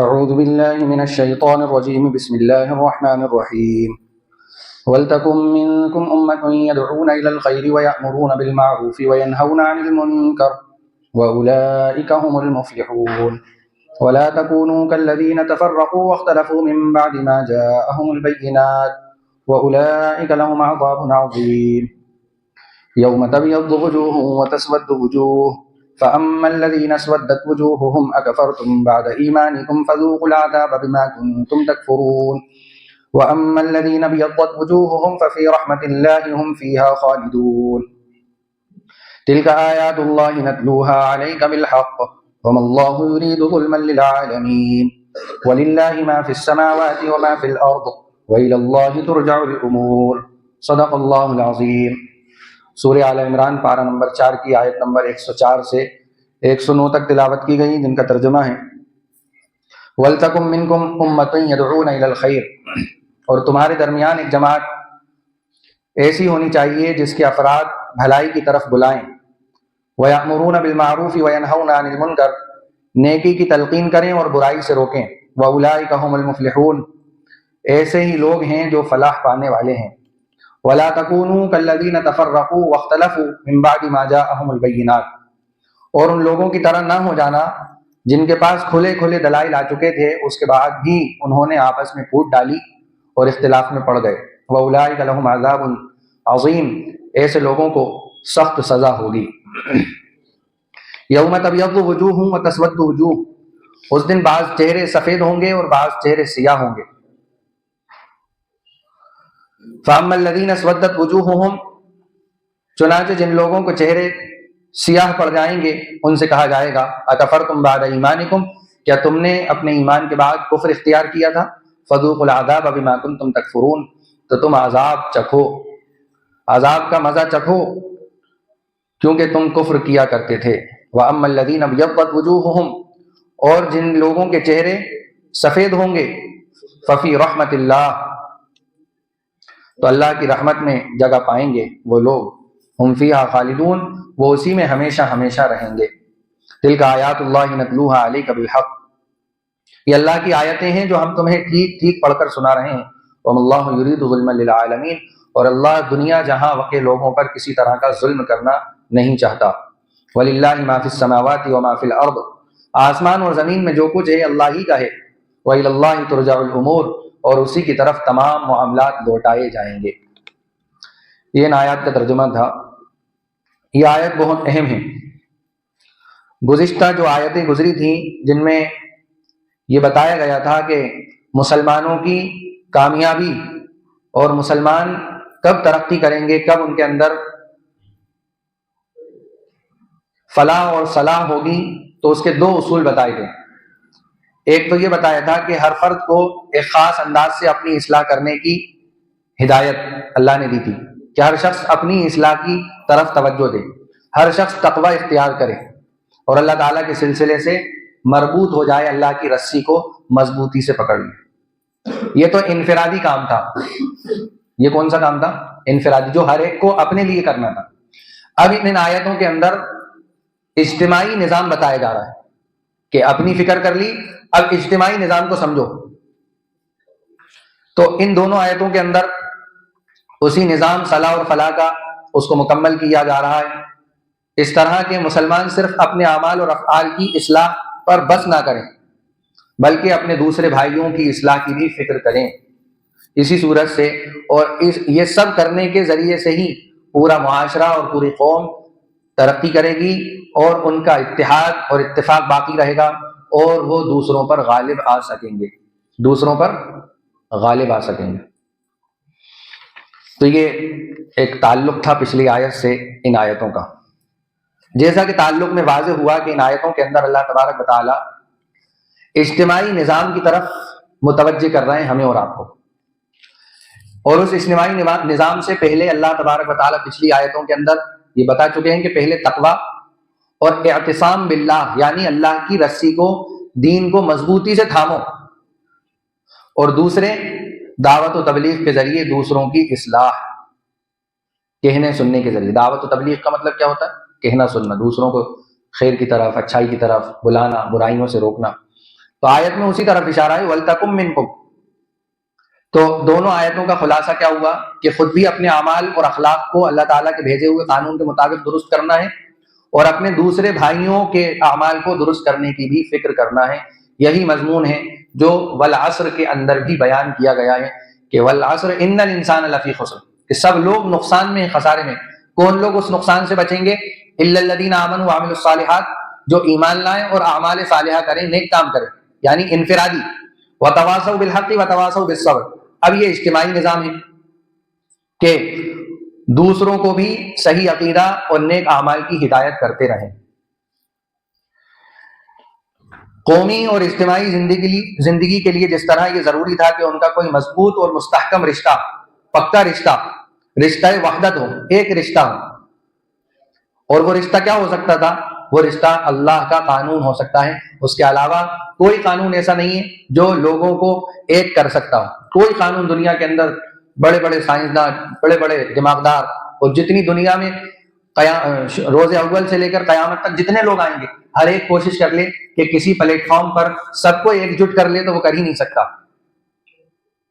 أعوذ بالله من الشيطان الرجيم بسم الله الرحمن الرحيم ولتكن منكم أمة يدعون إلى الخير ويأمرون بالمعروف وينهون عن المنكر وأولئك هم المفلحون ولا تكونوا كالذين تفرقوا واختلفوا من بعد ما جاءهم البينات وأولئك لهم عذاب عظيم يوم تبيض وجوه وتسود وجوه فأما الذين اسودت وجوههم أكفرتم بعد إيمانكم فذوقوا العذاب بما كنتم تكفرون وأما الذين ابيضت وجوههم ففي رحمة الله هم فيها خالدون تلك آيات الله نتلوها عليك بالحق وما الله يريد ظلما للعالمين ولله ما في السماوات وما في الأرض وإلى الله ترجع الأمور صدق اللہ العظیم۔ سورہ آل عمران پارہ نمبر 4 کی آیت نمبر 104 سے 109 تک تلاوت کی گئی، جن کا ترجمہ ہے وَلْتَكُن مِّنكُمْ أُمَّةٌ يَدْعُونَ إِلَى الْخَيْرِ، اور تمہارے درمیان ایک جماعت ایسی ہونی چاہیے جس کے افراد بھلائی کی طرف بلائیں، وَيَأْمُرُونَ بِالْمَعْرُوفِ وَيَنْهَوْنَ عَنِ الْمُنكَرِ، نیکی کی تلقین کریں اور برائی سے روکیں، وَأُولَٰئِكَ هُمُ الْمُفْلِحُونَ، ایسے ہی لوگ ہیں جو فلاح پانے والے ہیں۔ وَلَا تَكُونُوا كَالَّذِينَ تَفَرَّقُوا وَاخْتَلَفُوا مِن بَعْدِ مَا جَاءَهُمُ الْبَيِّنَاتُ، اور ان لوگوں کی طرح نہ ہو جانا جن کے پاس کھلے کھلے دلائل آ چکے تھے، اس کے بعد بھی انہوں نے آپس میں پھوٹ ڈالی اور اختلاف میں پڑ گئے۔ وَأُولَٰئِكَ لَهُمْ عَذَابٌ عَظِيمٌ، ایسے لوگوں کو سخت سزا ہوگی۔ یوم تبیض وجوہ وتسود وجوہ، اس دن بعض چہرے سفید ہوں گے اور بعض چہرے سیاہ ہوں گے۔ فَأَمَّا الَّذِينَ اسْوَدَّتْ وُجُوهُهُمْ، چنانچہ جن لوگوں کو چہرے سیاہ پڑ جائیں گے ان سے کہا جائے گا اکفرتم بعد ایمانکم، کیا تم نے اپنے ایمان کے بعد کفر اختیار کیا تھا؟ فذوقوا العذاب بما کنتم تکفرون، تو تم عذاب چکھو، عذاب کا مزہ چکھو کیونکہ تم کفر کیا کرتے تھے۔ وَأَمَّا الَّذِينَ ابْيَضَّتْ وُجُوهُهُمْ، اور جن لوگوں کے چہرے سفید ہوں گے، ففی رحمت اللہ، تو اللہ کی رحمت میں جگہ پائیں گے وہ لوگ، ہم فیہا خالدون، وہ اسی میں ہمیشہ ہمیشہ رہیں گے۔ تلک آیات اللہ نتلوہا علیک بالحق، یہ اللہ کی آیتیں ہیں جو ہم تمہیں ٹھیک ٹھیک پڑھ کر سنا رہے ہیں۔ وما اللہ یرید ظلما للعالمین، اور اللہ دنیا جہاں کے لوگوں پر کسی طرح کا ظلم کرنا نہیں چاہتا۔ وللہ ما فی السماوات وما فی الارض، آسمان اور زمین میں جو کچھ ہے اللہ ہی کا ہے۔ وإلی اللہ ترجع الامور، اور اسی کی طرف تمام معاملات لوٹائے جائیں گے۔ یہ ان آیات کا ترجمہ تھا۔ یہ آیت بہت اہم ہے۔ گزشتہ جو آیتیں گزری تھیں جن میں یہ بتایا گیا تھا کہ مسلمانوں کی کامیابی اور مسلمان کب ترقی کریں گے، کب ان کے اندر فلاح اور صلاح ہوگی، تو اس کے دو اصول بتائے گئے۔ ایک تو یہ بتایا تھا کہ ہر فرد کو ایک خاص انداز سے اپنی اصلاح کرنے کی ہدایت اللہ نے دی تھی کہ ہر شخص اپنی اصلاح کی طرف توجہ دے، ہر شخص تقوی اختیار کرے اور اللہ تعالیٰ کے سلسلے سے مربوط ہو جائے، اللہ کی رسی کو مضبوطی سے پکڑ لے۔ یہ تو انفرادی کام تھا۔ یہ کون سا کام تھا؟ انفرادی، جو ہر ایک کو اپنے لیے کرنا تھا۔ اب ان آیتوں کے اندر اجتماعی نظام بتایا جا رہا ہے کہ اپنی فکر کر لی، اب اجتماعی نظام کو سمجھو۔ تو ان دونوں آیتوں کے اندر اسی نظام صلاح اور فلاح کا اس کو مکمل کیا جا رہا ہے، اس طرح کہ مسلمان صرف اپنے اعمال اور افعال کی اصلاح پر بس نہ کریں بلکہ اپنے دوسرے بھائیوں کی اصلاح کی بھی فکر کریں۔ اسی صورت سے اور یہ سب کرنے کے ذریعے سے ہی پورا معاشرہ اور پوری قوم ترقی کرے گی اور ان کا اتحاد اور اتفاق باقی رہے گا اور وہ دوسروں پر غالب آ سکیں گے، دوسروں پر غالب آ سکیں گے۔ تو یہ ایک تعلق تھا پچھلی آیت سے ان آیتوں کا۔ جیسا کہ تعلق میں واضح ہوا کہ ان آیتوں کے اندر اللہ تبارک و تعالیٰ اجتماعی نظام کی طرف متوجہ کر رہے ہیں ہمیں اور آپ کو، اور اس اجتماعی نظام سے پہلے اللہ تبارک و تعالیٰ پچھلی آیتوں کے اندر یہ بتا چکے ہیں کہ پہلے تقویٰ اور اعتصام باللہ، یعنی اللہ کی رسی کو، دین کو مضبوطی سے تھامو، اور دوسرے دعوت و تبلیغ کے ذریعے دوسروں کی اصلاح، کہنے سننے کے ذریعے۔ دعوت و تبلیغ کا مطلب کیا ہوتا ہے؟ کہنا سننا، دوسروں کو خیر کی طرف، اچھائی کی طرف بلانا، برائیوں سے روکنا۔ تو آیت میں اسی طرف اشارہ ہے وَلْتَكُمْ مِنْكُمْ. تو دونوں آیتوں کا خلاصہ کیا ہوا کہ خود بھی اپنے اعمال اور اخلاق کو اللہ تعالیٰ کے بھیجے ہوئے قانون کے مطابق درست کرنا ہے، اور اپنے دوسرے بھائیوں کے اعمال کو درست کرنے کی بھی فکر کرنا ہے. یہی مضمون ہے جو والعصر کے اندر بھی بیان کیا گیا ہے کہ والعصر ان الانسان لفی خسر، کہ سب لوگ نقصان میں، خسارے میں. کون لوگ اس نقصان سے بچیں گے؟ الا الذین آمنوا وعملوا الصالحات، جو ایمان لائیں اور اعمال صالحہ کریں، نیک کام کریں، یعنی انفرادی. وتواصوا بالحق وتواصوا بالصبر. اب یہ اجتماعی نظام ہے کہ دوسروں کو بھی صحیح عقیدہ اور نیک اعمال کی ہدایت کرتے رہیں. قومی اور اجتماعی زندگی کے لیے جس طرح یہ ضروری تھا کہ ان کا کوئی مضبوط اور مستحکم رشتہ، پکا رشتہ وحدت ہو، ایک رشتہ ہو. اور وہ رشتہ کیا ہو سکتا تھا؟ وہ رشتہ اللہ کا قانون ہو سکتا ہے. اس کے علاوہ کوئی قانون ایسا نہیں ہے جو لوگوں کو ایک کر سکتا ہو. کوئی قانون دنیا کے اندر، بڑے بڑے سائنسدان، بڑے بڑے دماغدار، اور جتنی دنیا میں روز اول سے لے کر قیامت تک جتنے لوگ آئیں گے، ہر ایک کوشش کر لے کہ کسی پلیٹ فارم پر سب کو ایک جٹ کر لے تو وہ کر ہی نہیں سکتا.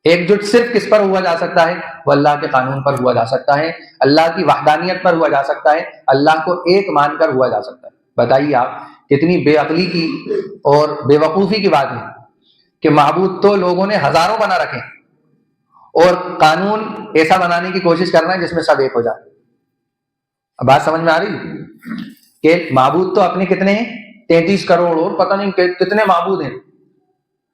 ایک جٹ صرف کس پر ہوا جا سکتا ہے؟ وہ اللہ کے قانون پر ہوا جا سکتا ہے، اللہ کی وحدانیت پر ہوا جا سکتا ہے، اللہ کو ایک مان کر ہوا جا سکتا ہے. بتائیے آپ کتنی بے عقلی کی اور بے وقوفی کی بات ہے کہ معبود تو لوگوں نے ہزاروں بنا رکھے اور قانون ایسا بنانے کی کوشش کر رہے ہیں جس میں سب ایک ہو جائے. اب بات سمجھ میں آ رہی کہ معبود تو اپنے کتنے ہیں؟ 33 کروڑ، اور پتہ نہیں کتنے معبود ہیں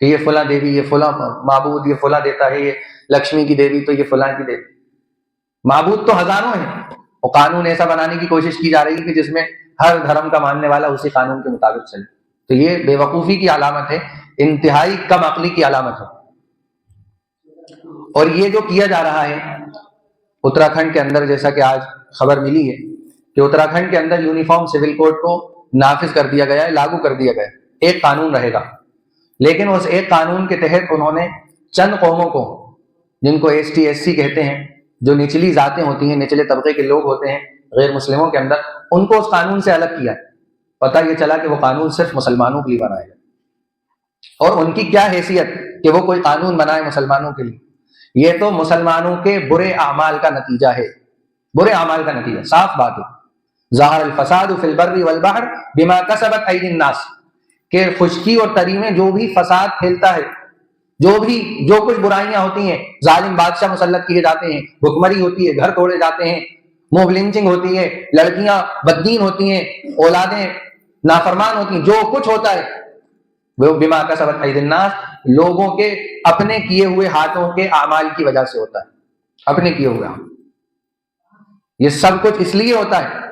کہ یہ فلاں دیوی، یہ فلاں معبود، یہ فلاں دیتا ہے، یہ لکشمی کی دیوی تو یہ فلاں کی دیوی. معبود تو ہزاروں ہیں، اور قانون ایسا بنانے کی کوشش کی جا رہی ہے کہ جس میں ہر دھرم کا ماننے والا اسی قانون کے مطابق چلے. تو یہ بے وقوفی کی علامت ہے، انتہائی کم عقلی کی علامت ہے. اور یہ جو کیا جا رہا ہے اتراکھنڈ کے اندر، جیسا کہ آج خبر ملی ہے کہ اتراکھنڈ کے اندر یونیفارم سول کوڈ کو نافذ کر دیا گیا ہے، لاگو کر دیا گیا ہے. ایک قانون رہے گا، لیکن اس ایک قانون کے تحت انہوں نے چند قوموں کو، جن کو ایس ٹی ایس سی کہتے ہیں، جو نچلی ذاتیں ہوتی ہیں، نچلے طبقے کے لوگ ہوتے ہیں غیر مسلموں کے اندر، ان کو اس قانون سے الگ کیا ہے. پتہ یہ چلا کہ وہ قانون صرف مسلمانوں کے لیے بنایا گیا. اور ان کی کیا حیثیت کہ وہ کوئی قانون بنائے مسلمانوں کے لیے؟ یہ تو مسلمانوں کے برے اعمال کا نتیجہ ہے، برے اعمال کا نتیجہ. صاف بات ہے، ظاہر الفساد فی البر والبحر بما کسبت ایدی الناس، کہ خشکی اور تری میں جو بھی فساد پھیلتا ہے، جو کچھ برائیاں ہوتی ہیں، ظالم بادشاہ مسلط کیے جاتے ہیں، بھکمری ہوتی ہے، گھر توڑے جاتے ہیں، موب لنچنگ ہوتی ہے، لڑکیاں بددین ہوتی ہیں، اولادیں نافرمان ہوتی ہیں، جو کچھ ہوتا ہے وہ بما کسبت ایدی الناس، لوگوں کے اپنے کیے ہوئے ہاتھوں کے اعمال کی وجہ سے ہوتا ہے. اپنے کیے ہوئے ہاتھ، یہ سب کچھ اس لیے ہوتا ہے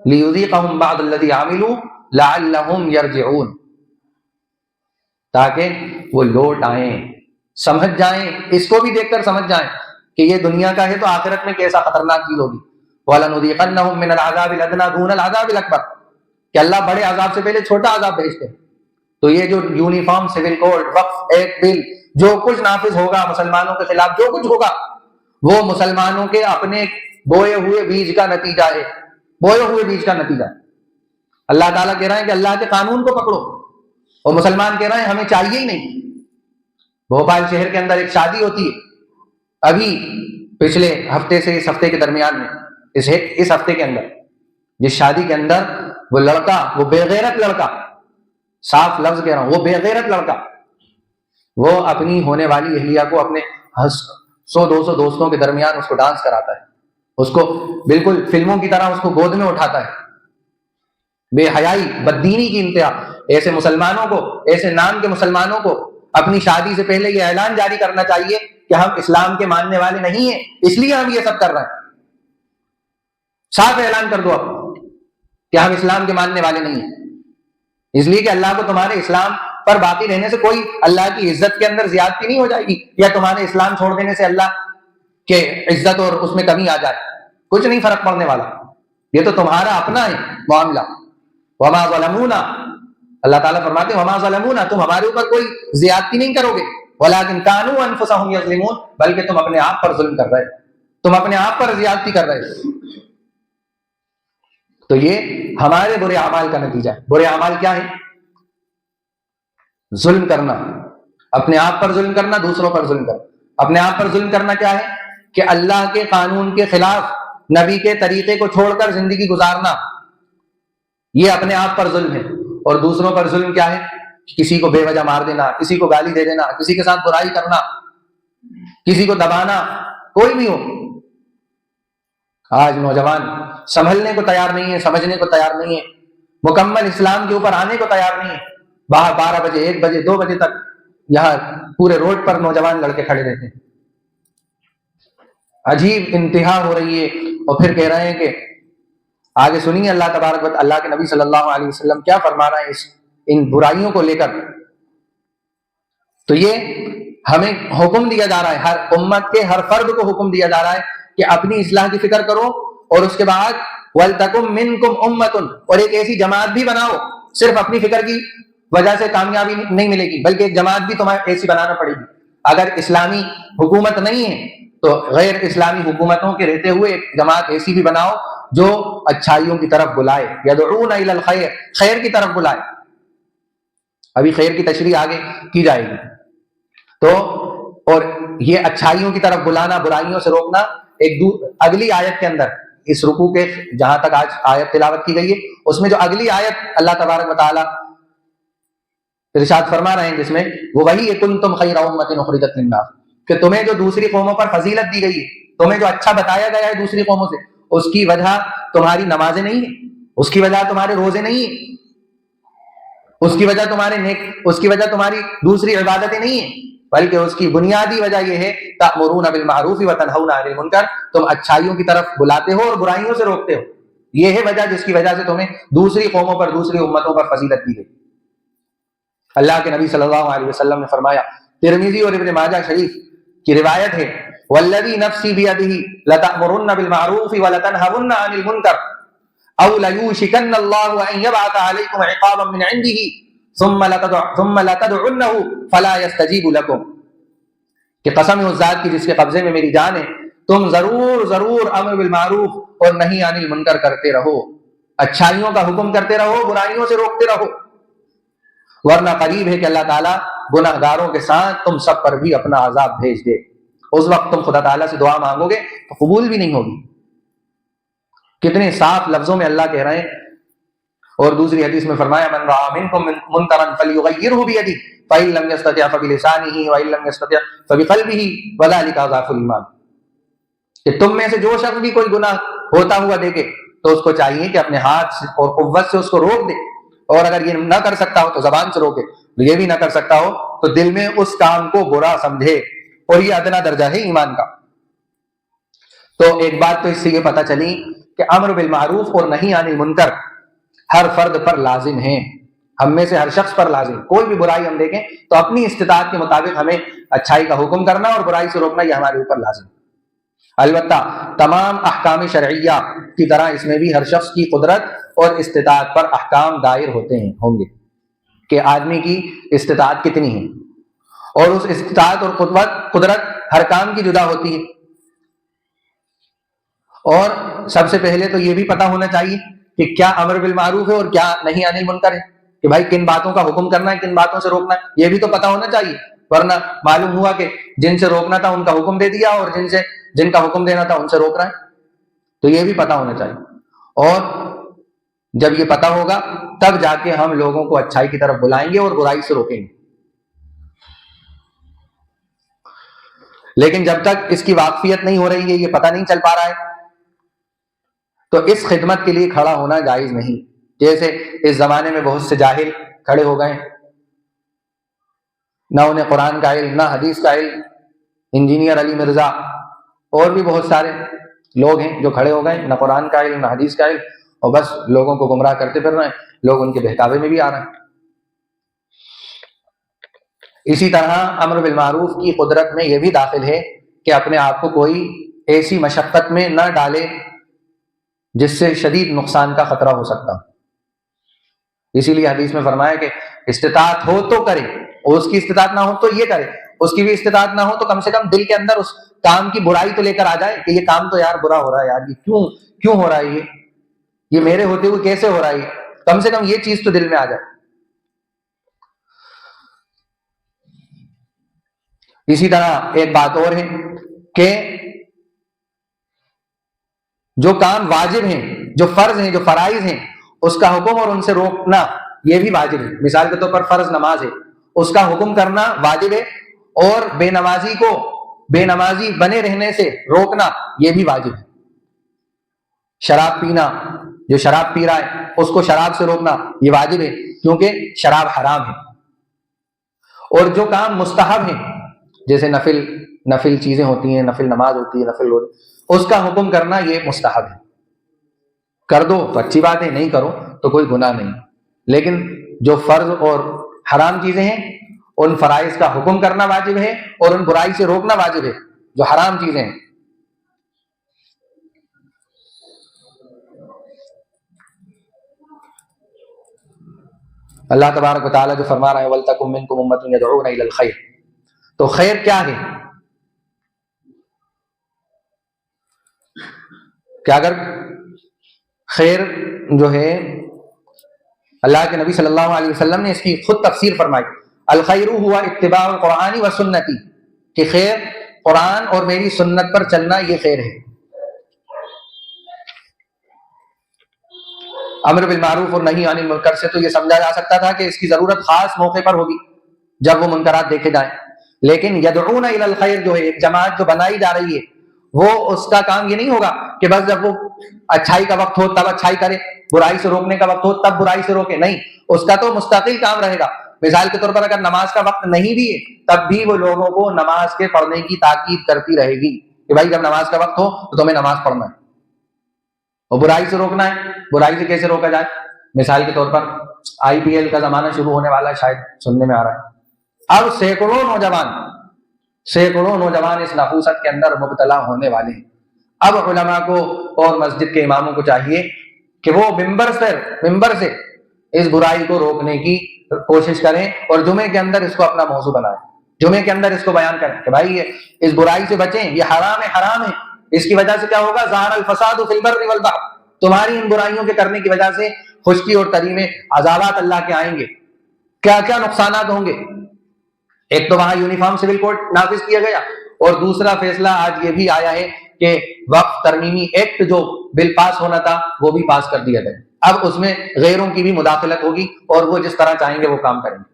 لِيُذِيقَهُمْ بَعْضَ الَّذِي عَمِلُوا لَعَلَّهُمْ يَرْجِعُونَ، تاکہ وہ لوٹ آئیں، سمجھ جائیں، اس کو بھی دیکھ کر سمجھ جائیں کہ یہ دنیا کا ہے تو آخرت میں کیسا خطرناک چیز ہوگی. وَلَنُذِيقَنَّهُمْ مِنَ الْعَذَابِ الْأَدْنَىٰ دُونَ الْعَذَابِ الْأَكْبَرِ، کہ اللہ بڑے عذاب سے پہلے چھوٹا عذاب بھیجتے ہیں. تو یہ جو یونیفارم سول کوڈ، وقف ایک بل، جو کچھ نافذ ہوگا مسلمانوں کے خلاف، جو کچھ ہوگا وہ مسلمانوں کے اپنے بوئے ہوئے بیج کا نتیجہ ہے، بوئے ہوئے بیج کا نتیجہ. اللہ تعالیٰ کہہ رہے ہیں کہ اللہ کے قانون کو پکڑو، اور مسلمان کہہ رہے ہیں ہمیں چاہیے ہی نہیں. بھوپال شہر کے اندر ایک شادی ہوتی ہے ابھی پچھلے ہفتے سے اس ہفتے کے درمیان میں، اس ہفتے کے اندر، جس شادی کے اندر وہ لڑکا، وہ بے غیرت لڑکا، صاف لفظ کہہ رہا ہوں، وہ بے غیرت لڑکا، وہ اپنی ہونے والی اہلیہ کو اپنے 100-200 دوستوں کے درمیان اس کو ڈانس کراتا ہے، اس کو بالکل فلموں کی طرح اس کو گود میں اٹھاتا ہے. بے حیائی، بددینی کی انتہا. ایسے مسلمانوں کو، ایسے نام کے مسلمانوں کو اپنی شادی سے پہلے یہ اعلان جاری کرنا چاہیے کہ ہم اسلام کے ماننے والے نہیں ہیں، اس لیے ہم یہ سب کر رہے ہیں. صاف اعلان کر دو اب کہ ہم اسلام کے ماننے والے نہیں ہیں، اس لیے کہ اللہ کو تمہارے اسلام پر باقی رہنے سے کوئی اللہ کی عزت کے اندر زیادتی نہیں ہو جائے گی، یا تمہارے اسلام چھوڑ دینے سے اللہ کے عزت اور اس میں کمی آ جائے، کچھ نہیں فرق پڑنے والا. یہ تو تمہارا اپنا ہے معاملہ. وما ظلمونا، اللہ تعالیٰ فرماتے ہیں وما ظلمونا، تم ہمارے اوپر کوئی زیادتی نہیں کرو گے، ولکن كانوا انفسهم یظلمون، بلکہ تم اپنے آپ پر ظلم کر رہے، تم اپنے آپ پر زیادتی کر رہے. تو یہ ہمارے برے اعمال کا نتیجہ ہے. برے اعمال کیا ہیں؟ ظلم کرنا، اپنے آپ پر ظلم کرنا، دوسروں پر ظلم کرنا۔ اپنے آپ پر ظلم کرنا کیا ہے؟ کہ اللہ کے قانون کے خلاف نبی کے طریقے کو چھوڑ کر زندگی گزارنا، یہ اپنے آپ پر ظلم ہے۔ اور دوسروں پر ظلم کیا ہے؟ کسی کو بے وجہ مار دینا، کسی کو گالی دے دینا، کسی کے ساتھ برائی کرنا، کسی کو دبانا، کوئی بھی ہو۔ آج نوجوان سنبھلنے کو تیار نہیں ہے، سمجھنے کو تیار نہیں ہے، مکمل اسلام کے اوپر آنے کو تیار نہیں ہے۔ باہر 12 بجے، 1 بجے، 2 بجے تک یہاں پورے روڈ پر نوجوان لڑکے کھڑے رہتے ہیں۔ عجیب انتہا ہو رہی ہے۔ اور پھر کہہ رہے ہیں کہ آگے سنیے اللہ تبارک و اللہ کے نبی صلی اللہ علیہ وسلم کیا فرما رہے ہیں ان برائیوں کو لے کر۔ تو یہ ہمیں حکم دیا جا رہا ہے، ہر امت کے ہر فرد کو حکم دیا جا رہا ہے کہ اپنی اصلاح کی فکر کرو، اور اس کے بعد وَلْتَكُمْ مِنْكُمْ أُمَّةٌ، اور ایک ایسی جماعت بھی بناؤ۔ صرف اپنی فکر کی وجہ سے کامیابی نہیں ملے گی، بلکہ ایک جماعت بھی تمہیں ایسی بنانا پڑے گی۔ اگر اسلامی حکومت نہیں ہے تو غیر اسلامی حکومتوں کے رہتے ہوئے ایک جماعت ایسی بھی بناؤ جو اچھائیوں کی طرف بلائے، یدعون الی الخیر، خیر کی طرف بلائے۔ ابھی خیر کی تشریح آگے کی جائے گی۔ تو اور یہ اچھائیوں کی طرف بلانا، برائیوں سے روکنا، اگلی آیت کے اندر اس رکوع کے جہاں تک آج آیت تلاوت کی گئی ہے، اس میں جو اگلی آیت اللہ تبارک و تعالی ارشاد فرما رہے ہیں جس میں وہ وہی ہے کنتم خیر امۃ اخرجت للناس، کہ تمہیں جو دوسری قوموں پر فضیلت دی گئی ہے، تمہیں جو اچھا بتایا گیا ہے دوسری قوموں سے، اس کی وجہ تمہاری نمازیں نہیں ہیں، اس کی وجہ تمہارے روزے نہیں ہیں، اس کی وجہ تمہاری دوسری عبادتیں نہیں ہیں، بلکہ اس کی بنیادی وجہ یہ ہے تأمرون بالمعروف وتنہون عن المنکر، تم اچھائیوں کی طرف بلاتے ہو اور برائیوں سے روکتے ہو۔ یہ ہے وجہ جس کی وجہ سے تمہیں دوسری قوموں پر، دوسری امتوں پر فضیلت دی گئی۔ اللہ کے نبی صلی اللہ علیہ وسلم نے فرمایا، ترمذی اور ابن ماجہ شریف کی روایت ہے، والذی نفسی بیدہ لتأمرن بالمعروف ولتنہون عن المنکر او لیوشکن اللہ ان یبعث علیکم عقابا من عنده ثم لتدعنہ فلا یستجیب لکم، کہ قسم ہے اس ذات کی جس کے قبضے میں میری جان ہے، تم ضرور امر بالمعروف اور نہی عن المنکر کرتے رہو، اچھائیوں کا حکم کرتے رہو، برائیوں سے روکتے رہو، ورنہ قریب ہے کہ اللہ تعالیٰ گناہ گاروں کے ساتھ تم سب پر بھی اپنا عذاب بھیج دے۔ اس وقت تم خدا تعالیٰ سے دعا مانگو گے تو قبول بھی نہیں ہوگی۔ کتنے صاف لفظوں میں اللہ کہہ رہے ہیں۔ اور دوسری حدیث میں فرمایا، من رأى منکم منکرا فلیغیرہ بیدہ فإن لم یستطع فبلسانہ وإن لم یستطع فبقلبہ وذلک اضعف الایمان، کہ تم میں سے جو شخص بھی کوئی گناہ ہوتا ہوا دیکھے تو اس کو چاہیے کہ اپنے ہاتھ اور قوت سے اس کو روک دے، اور اگر یہ نہ کر سکتا ہو تو زبان سے روکے، یہ بھی نہ کر سکتا ہو تو دل میں اس کام کو برا سمجھے، اور یہ ادنا درجہ ہے ایمان کا۔ تو ایک بات تو اس سے یہ پتہ چلی کہ امر بالمعروف اور نہی عن المنکر ہر فرد پر لازم ہے، ہم میں سے ہر شخص پر لازم۔ کوئی بھی برائی ہم دیکھیں تو اپنی استطاعت کے مطابق ہمیں اچھائی کا حکم کرنا اور برائی سے روکنا، یہ ہمارے اوپر لازم ہے۔ البتہ تمام احکام شرعیہ کی طرح اس میں بھی ہر شخص کی قدرت اور استطاعت پر احکام دائر ہوں گے کہ آدمی کی استطاعت کتنی ہے، اور اس استطاعت اور قدرت ہر کام کی جدا ہوتی ہے۔ اور سب سے پہلے تو یہ بھی پتہ ہونا چاہیے کہ کیا امر بالمعروف ہے اور کیا نہی عن المنکر ہے، کہ بھائی کن باتوں کا حکم کرنا ہے، کن باتوں سے روکنا ہے، یہ بھی تو پتہ ہونا چاہیے، ورنہ معلوم ہوا کہ جن سے روکنا تھا ان کا حکم دے دیا، اور جن کا حکم دینا تھا ان سے روک رہا ہے۔ تو یہ بھی پتہ ہونا چاہیے، اور جب یہ پتہ ہوگا تب جا کے ہم لوگوں کو اچھائی کی طرف بلائیں گے اور برائی سے روکیں گے۔ لیکن جب تک اس کی واقفیت نہیں ہو رہی ہے، یہ پتہ نہیں چل پا رہا ہے، تو اس خدمت کے لیے کھڑا ہونا جائز نہیں۔ جیسے اس زمانے میں بہت سے جاہل کھڑے ہو گئے، نہ انہیں قرآن کا علم، نہ حدیث کا علم، انجینئر علی مرزا اور بھی بہت سارے لوگ ہیں جو کھڑے ہو گئے، نہ قرآن کا علم نہ حدیث کا علم، اور بس لوگوں کو گمراہ کرتے پھر رہے ہیں، لوگ ان کے بہکاوے میں بھی آ رہے ہیں۔ اسی طرح امر بالمعروف کی قدرت میں یہ بھی داخل ہے کہ اپنے آپ کو کوئی ایسی مشقت میں نہ ڈالے جس سے شدید نقصان کا خطرہ ہو سکتا۔ اسی لیے حدیث میں فرمایا کہ استطاعت ہو تو کرے، اور اس کی استطاعت نہ ہو تو یہ کرے، اس کی بھی استطاعت نہ ہو تو کم سے کم دل کے اندر اس کام کی برائی تو لے کر آ جائے کہ یہ کام تو یار برا ہو رہا ہے، یار یہ کیوں ہو رہا ہے، یہ میرے ہوتے ہوئے کیسے ہو رہا ہے، کم سے کم یہ چیز تو دل میں آ جائے۔ اسی طرح ایک بات اور ہے کہ جو کام واجب ہیں، جو فرض ہیں، جو فرائض ہیں، اس کا حکم اور ان سے روکنا یہ بھی واجب ہے۔ مثال کے طور پر فرض نماز ہے، اس کا حکم کرنا واجب ہے، اور بے نمازی کو بے نمازی بنے رہنے سے روکنا یہ بھی واجب ہے۔ شراب پینا، جو شراب پی رہا ہے اس کو شراب سے روکنا یہ واجب ہے، کیونکہ شراب حرام ہے۔ اور جو کام مستحب ہیں، جیسے نفل چیزیں ہوتی ہیں، نفل نماز ہوتی ہے، نفل روزے، اس کا حکم کرنا یہ مستحب ہے۔ کر دو تو اچھی بات ہے، نہیں کرو تو کوئی گناہ نہیں۔ لیکن جو فرض اور حرام چیزیں ہیں ان فرائض کا حکم کرنا واجب ہے، اور ان برائی سے روکنا واجب ہے جو حرام چیزیں ہیں۔ اللہ تبارک و تعالیٰ جو فرما رہا ہے وَلْتَكُن مِّنكُمْ أُمَّةٌ يَدْعُونَ إِلَى الْخَيْرِ، تو خیر کیا ہے؟ کہ اگر خیر جو ہے اللہ کے نبی صلی اللہ علیہ وسلم نے اس کی خود تفسیر فرمائی، الخیر ہوا اتباع القرآن و سنتی، کہ خیر قرآن اور میری سنت پر چلنا یہ خیر ہے۔ امر بالمعروف اور نہی عن المنکر سے تو یہ سمجھا جا سکتا تھا کہ اس کی ضرورت خاص موقع پر ہوگی جب وہ منکرات دیکھے جائیں، لیکن یدعون الی الخیر جو ہے ایک جماعت جو بنائی جا رہی ہے، وہ اس کا کام یہ نہیں ہوگا کہ بس جب وہ اچھائی کا وقت ہو تب اچھائی کرے، برائی سے روکنے کا وقت ہو تب برائی سے روکے، نہیں، اس کا تو مستقل کام رہے گا۔ مثال کے طور پر اگر نماز کا وقت نہیں بھی ہے تب بھی وہ لوگوں کو نماز کے پڑھنے کی تاکید کرتی رہے گی کہ بھائی جب نماز کا وقت ہو تو تمہیں نماز پڑھنا ہے، اور برائی سے روکنا ہے۔ برائی سے کیسے روکا جائے؟ مثال کے طور پر IPL کا زمانہ شروع ہونے والا ہے، شاید سننے میں آ رہا ہے، اب سینکڑوں نوجوان اس نحوست کے اندر مبتلا ہونے والے ہیں۔ اب علماء کو اور مسجد کے اماموں کو چاہیے کہ وہ ممبر سے اس برائی کو روکنے کی کوشش کریں، اور جمعے کے اندر اس کو اپنا موضوع بنائیں، جمعے کے اندر اس کو بیان کریں کہ بھائی اس برائی سے بچیں، یہ حرام ہے، اس کی وجہ سے کیا ہوگا؟ ظہر الفساد فی البر والبحر، تمہاری ان برائیوں کے کرنے کی وجہ سے خشکی اور تری میں عذابات اللہ کے آئیں گے، کیا کیا نقصانات ہوں گے۔ ایک تو وہاں یونیفارم سول کوڈ نافذ کیا گیا، اور دوسرا فیصلہ آج یہ بھی آیا ہے کہ وقف ترمیمی ایکٹ جو بل پاس ہونا تھا وہ بھی پاس کر دیا گیا۔ اب اس میں غیروں کی بھی مداخلت ہوگی اور وہ جس طرح چاہیں گے وہ کام کریں گے۔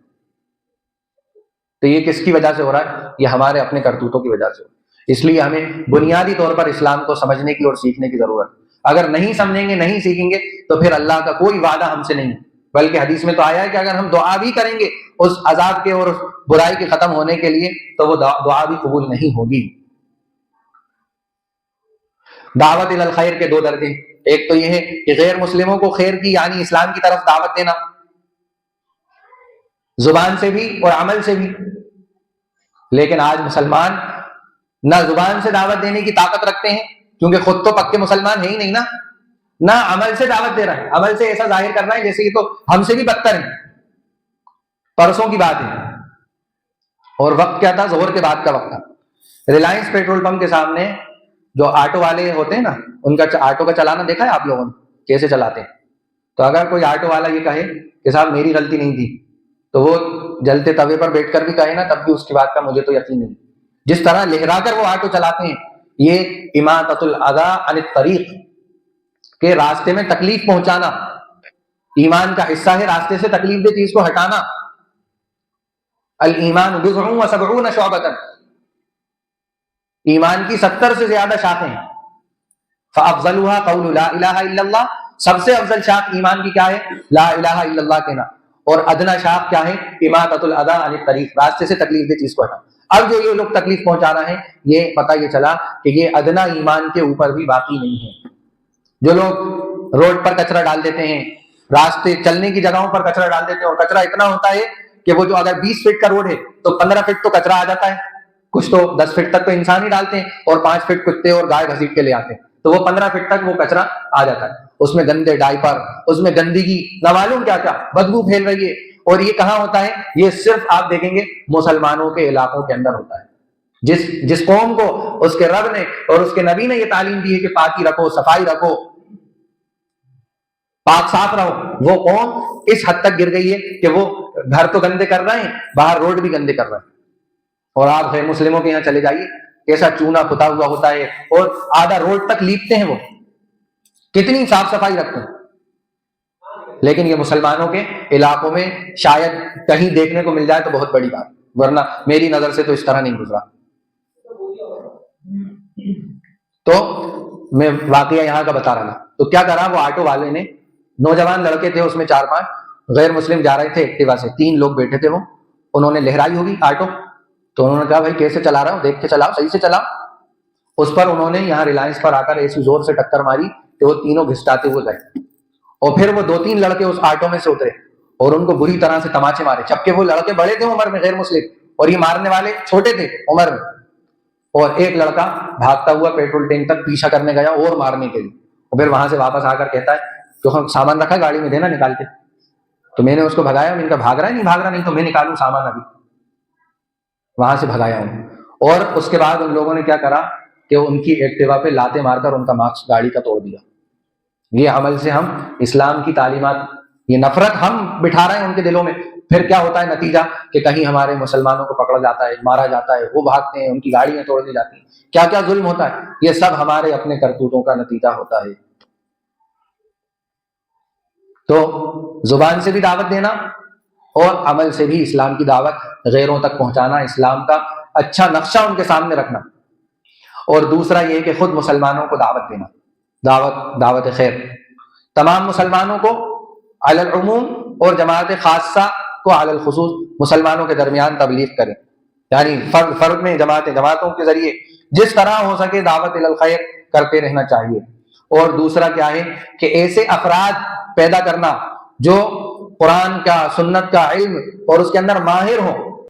تو یہ کس کی وجہ سے ہو رہا ہے؟ یہ ہمارے اپنے کرتوتوں کی وجہ سے ہو رہا ہے۔ اس لیے ہمیں بنیادی طور پر اسلام کو سمجھنے کی اور سیکھنے کی ضرورت ہے۔ اگر نہیں سمجھیں گے، نہیں سیکھیں گے تو پھر اللہ کا کوئی وعدہ ہم سے نہیں ہے، بلکہ حدیث میں تو آیا ہے کہ اگر ہم دعا بھی کریں گے اس عذاب کے اور اس برائی کے ختم ہونے کے لیے تو وہ دعا بھی قبول نہیں ہوگی۔ دعوت الی الخیر کے دو درجے، ایک تو یہ ہے کہ غیر مسلموں کو خیر کی یعنی اسلام کی طرف دعوت دینا، زبان سے بھی اور عمل سے بھی۔ لیکن آج مسلمان نہ زبان سے دعوت دینے کی طاقت رکھتے ہیں، کیونکہ خود تو پکے مسلمان ہیں ہی نہیں نا، نہ عمل سے دعوت دے رہا ہے، عمل سے ایسا ظاہر کر رہا ہے جیسے یہ تو ہم سے بھی بدتر ہیں۔ پرسوں کی بات ہے، اور وقت کیا تھا؟ ظہر کے بعد کا وقت تھا۔ ریلائنس پیٹرول پمپ کے سامنے جو آٹو والے ہوتے ہیں نا، ان کا آٹو کا چلانا دیکھا ہے آپ لوگوں نے کیسے چلاتے ہیں؟ تو اگر کوئی آٹو والا یہ کہے کہ صاحب میری غلطی نہیں تھی، تو وہ جلتے توے پر بیٹھ کر بھی کہے نا تب بھی اس کی بات کا مجھے تو یقین نہیں۔ جس طرح لہرا کر وہ آٹو چلاتے ہیں، یہ اماطۃ الاذی عن الطریق، کہ راستے میں تکلیف پہنچانا ایمان کا حصہ ہے، راستے سے تکلیف دہ چیز کو ہٹانا۔ الایمان بضع و سبعون شعبۃ، ایمان کی 70 سے زیادہ شاخیں ہیں۔ فافضلها قول لا الہ الا اللہ، سب سے افضل شاخ ایمان کی کیا ہے؟ لا الہ الا اللہ کہنا۔ اور ادنا شاخ کیا ہے؟ اماطۃ الاذی عن الطریق، راستے سے تکلیف دہ چیز کو ہٹانا۔ اب جو یہ لوگ تکلیف پہنچا رہے ہیں، یہ پتہ یہ چلا کہ یہ ادنا ایمان کے اوپر بھی باقی نہیں ہے۔ جو لوگ روڈ پر کچرا ڈال دیتے ہیں، راستے چلنے کی جگہوں پر کچرا ڈال دیتے ہیں، اور کچرا اتنا ہوتا ہے کہ وہ جو اگر 20 فٹ کا روڈ ہے تو 15 فٹ تو کچرا آ جاتا ہے، کچھ تو 10 فٹ تک تو انسان ہی ڈالتے ہیں، اور 5 فٹ کتے اور گائے گھسیٹ کے لے آتے ہیں، تو وہ 15 فٹ تک وہ کچرا آ جاتا ہے۔ اس میں گندے ڈائپر، اس میں گندگی، نہ معلوم کیا کیا بدبو پھیل رہی ہے۔ اور یہ کہاں ہوتا ہے؟ یہ صرف آپ دیکھیں گے مسلمانوں کے علاقوں کے اندر ہوتا ہے۔ جس قوم کو اس کے رب نے اور اس کے نبی نے یہ تعلیم دی ہے کہ پاکی رکھو، صفائی رکھو، پاک صاف رہو، وہ قوم اس حد تک گر گئی ہے کہ وہ گھر تو گندے کر رہے ہیں، باہر روڈ بھی گندے کر رہے ہیں۔ اور آپ غیر مسلموں کے یہاں چلے جائیے، کیسا چونا پتا ہوا ہوتا ہے، اور آدھا روڈ تک لیپتے ہیں، وہ کتنی صاف صفائی رکھتے ہیں۔ لیکن یہ مسلمانوں کے علاقوں میں شاید کہیں دیکھنے کو مل جائے تو بہت بڑی بات، ورنہ میری نظر سے تو اس طرح نہیں گزرا۔ تو میں واقعہ یہاں کا بتا رہا ہوں۔ تو کیا کرا، وہ آٹو والے نے، نوجوان لڑکے تھے اس میں 4-5 غیر مسلم جا رہے تھے ایکٹیوا سے، 3 لوگ بیٹھے تھے، وہ انہوں نے لہرائی ہوگی آٹو، تو انہوں نے کہا بھائی کیسے چلا رہا ہوں، دیکھ کے چلاؤ، صحیح سے چلاؤ۔ اس پر انہوں نے یہاں ریلائنس پر آ کر ایسی زور سے ٹکر ماری کہ وہ تینوں گھسٹاتے ہوئے گئے، اور پھر وہ 2-3 لڑکے اس آٹو میں سے اترے اور ان کو بری طرح سے تماچے مارے، جبکہ وہ لڑکے بڑے تھے عمر میں غیر مسلم، اور یہ مارنے والے چھوٹے تھے عمر میں۔ اور ایک لڑکا بھاگتا ہوا پیٹرول ٹینک تک پیچھا کرنے گیا اور مارنے کے لیے، اور پھر وہاں سے واپس آ کر کہتا ہے کہ سامان رکھا گاڑی میں، دینا نکال کے۔ تو میں نے اس کو بھگایا، میں نے کہا بھاگ رہا ہے، نہیں بھاگ رہا، نہیں تو میں نکالوں سامان ابھی، وہاں سے بھگایا ہوں۔ اور اس کے بعد ان لوگوں نے کیا کرا کہ ان کی ایکٹیوا پہ لاتے مار کر ان کا مارکس گاڑی کا توڑ دیا۔ یہ عمل سے ہم اسلام کی تعلیمات، یہ نفرت ہم بٹھا رہے ہیں ان کے دلوں میں۔ پھر کیا ہوتا ہے نتیجہ کہ کہیں ہمارے مسلمانوں کو پکڑا جاتا ہے، مارا جاتا ہے، وہ بھاگتے ہیں، ان کی گاڑیاں توڑ دی جاتی ہیں، کیا کیا ظلم ہوتا ہے۔ یہ سب ہمارے اپنے کرتوتوں کا نتیجہ ہوتا ہے۔ تو زبان سے بھی دعوت دینا اور عمل سے بھی اسلام کی دعوت غیروں تک پہنچانا، اسلام کا اچھا نقشہ ان کے سامنے رکھنا۔ اور دوسرا یہ کہ خود مسلمانوں کو دعوت دینا، دعوت خیر، تمام مسلمانوں کو علی العموم اور جماعت خاصہ کو علی الخصوص، مسلمانوں کے درمیان تبلیغ کریں، یعنی فرد میں جماعتوں کے ذریعے جس طرح ہو سکے دعوت الی الخیر کرتے رہنا چاہیے۔ اور دوسرا کیا ہے کہ ایسے افراد پیدا کرنا جو قرآن کا، سنت کا علم اور اس کے اندر ماہر ہوں،